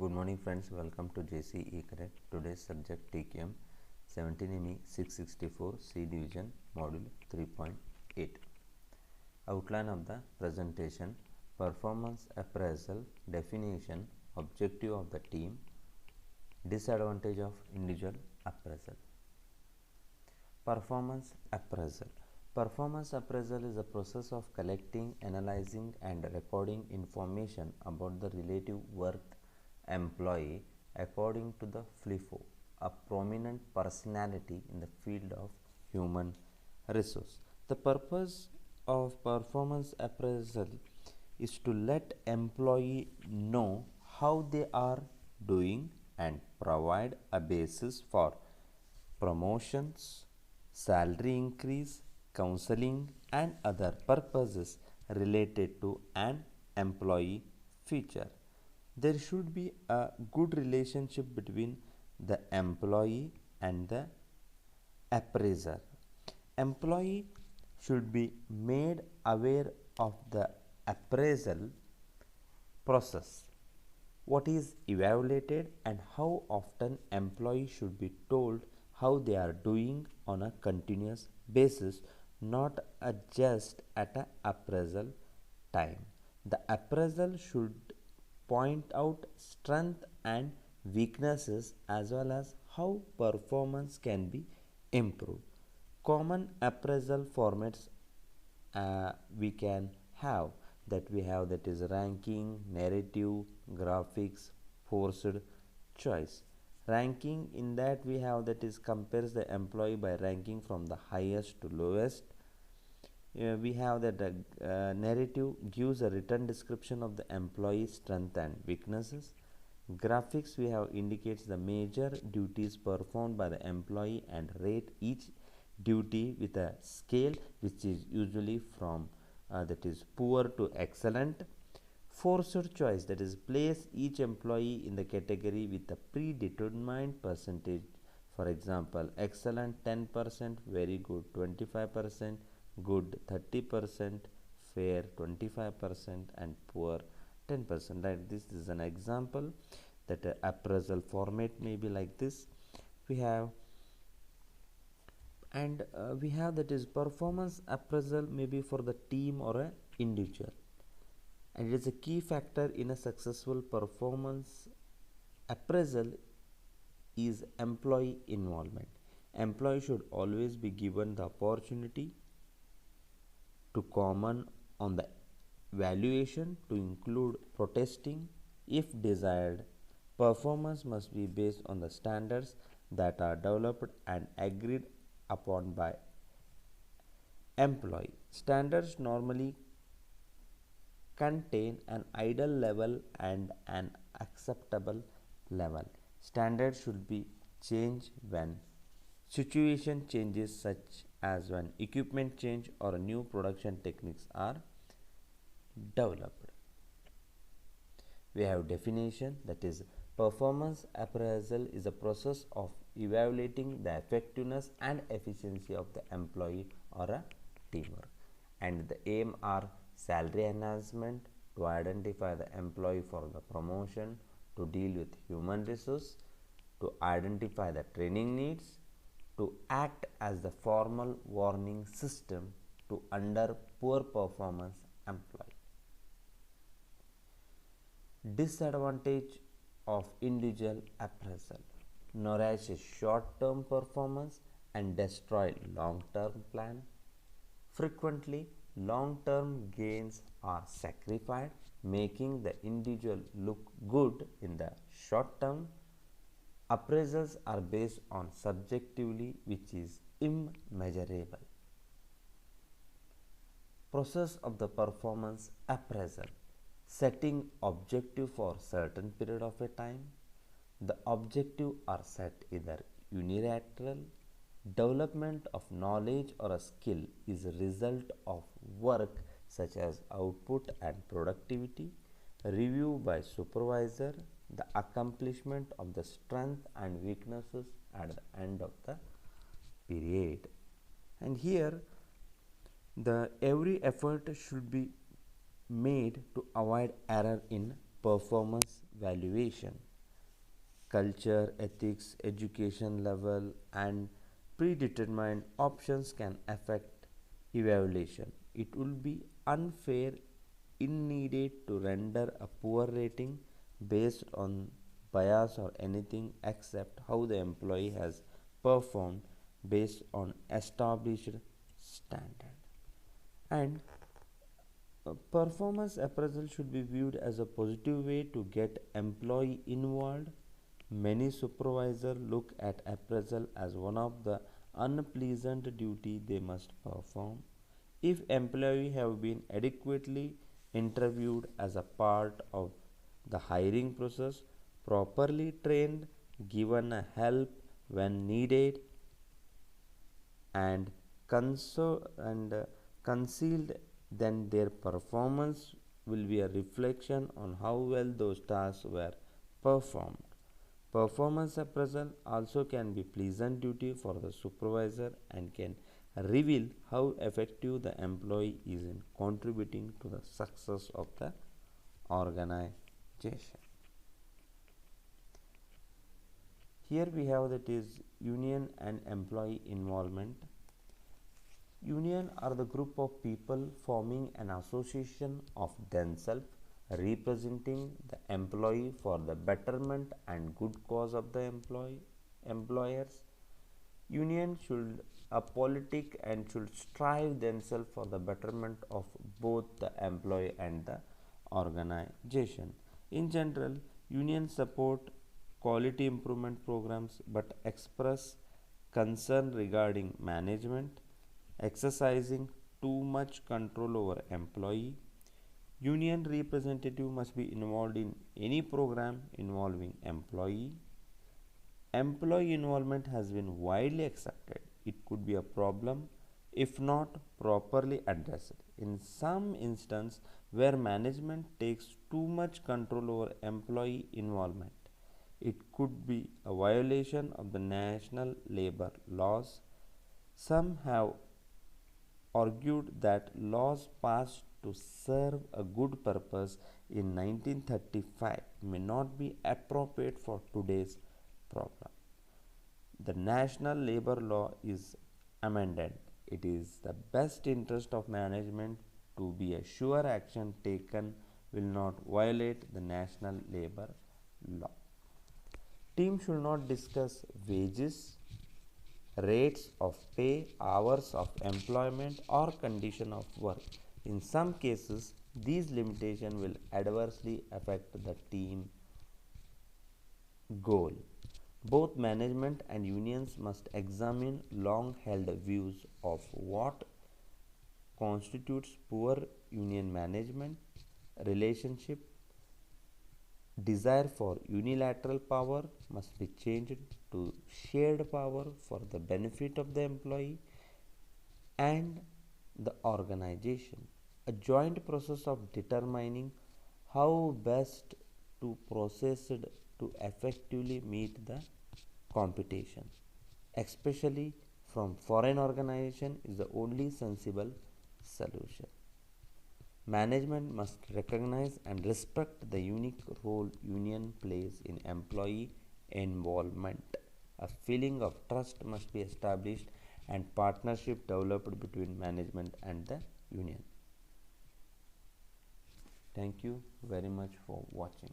Good morning friends, welcome to Jce Me. Today's subject Tqm 17ME664 C Division Module 3.8. Outline of the presentation: performance appraisal, definition, objective of the team, disadvantage of individual appraisal. Performance appraisal. Performance appraisal is a process of collecting, analyzing and recording information about the relative worth employee according to the flippo, a prominent personality in the field of human resource. The purpose of performance appraisal is to let employee know how they are doing and provide a basis for promotions, salary increase, counseling and other purposes related to an employee future. There should be a good relationship between the employee and the appraiser. Employee should be made aware of the appraisal process, what is evaluated and how often employee should be told how they are doing on a continuous basis, not just at an appraisal time. The appraisal should point out strength and weaknesses as well as how performance can be improved. Common appraisal formats we can have that is ranking, narrative, graphics, forced choice. Ranking, in that we have that is compares the employee by ranking from the highest to lowest. We have that narrative gives a written description of the employee's strength and weaknesses. Graphics we have indicates the major duties performed by the employee and rate each duty with a scale which is usually from that is poor to excellent. Forced choice, that is place each employee in the category with a predetermined percentage. For example, excellent 10%, very good 25%, good 30%, fair 25% and poor 10%. Right, this is an example that appraisal format may be like this. We have that is performance appraisal may be for the team or a individual, and it is a key factor in a successful performance appraisal is employee involvement. Employee should always be given the opportunity to comment on the valuation, to include protesting if desired. Performance must be based on the standards that are developed and agreed upon by employee. Standards normally contain an ideal level and an acceptable level. Standards should be changed when situation changes, such as when equipment change or new production techniques are developed. We have definition, that is performance appraisal is a process of evaluating the effectiveness and efficiency of the employee or a teamwork, and the aim are salary enhancement, to identify the employee for the promotion, to deal with human resource, to identify the training needs, to act as the formal warning system to under poor performance employee. Disadvantage of individual appraisal: Nourish short-term performance and destroy long-term plan. Frequently, long-term gains are sacrificed, making the individual look good in the short term. Appraisals are based on subjectively, which is immeasurable. Process of the performance appraisal: setting objective for certain period of a time. The objective are set either unilateral. Development of knowledge or a skill is a result of work such as output and productivity. Review by supervisor the accomplishment of the strength and weaknesses at the end of the period. And here the every effort should be made to avoid error in performance valuation. culture, ethics, education level, and predetermined options can affect evaluation. It will be unfair in needed to render a poor rating based on bias or anything except how the employee has performed based on established standard. And performance appraisal should be viewed as a positive way to get employee involved. Many supervisors look at appraisal as one of the unpleasant duty they must perform. If employees have been adequately interviewed as a part of the hiring process, properly trained, given a help when needed, and concealed, then their performance will be a reflection on how well those tasks were performed. Performance appraisal also can be pleasant duty for the supervisor and can reveal how effective the employee is in contributing to the success of the organization. Here we have that is union and employee involvement. Union are the group of people forming an association of themselves representing the employee for the betterment and good cause of the employers. Union should apolitic and should strive themselves for the betterment of both the employee and the organization. In general, unions support quality improvement programs but express concern regarding management exercising too much control over employee. Union representative must be involved in any program involving employee. Employee involvement has been widely accepted. It could be a problem if not properly addressed. In some instances where management takes too much control over employee involvement, it could be a violation of the national labor laws. Some have argued that laws passed to serve a good purpose in 1935 may not be appropriate for today's problem. The national labor law is amended. It is the best interest of management to be a sure action taken will not violate the national labor law. Team should not discuss wages, rates of pay, hours of employment, or condition of work. In some cases, these limitations will adversely affect the team goal. Both management and unions must examine long held views of what constitutes poor union management, relationship, desire for unilateral power must be changed to shared power for the benefit of the employee and the organization. A joint process of determining how best to proceed to effectively meet the competition, especially from foreign organization, is the only sensible solution. Management must recognize and respect the unique role union plays in employee involvement. A feeling of trust must be established and partnership developed between management and the union. Thank you very much for watching.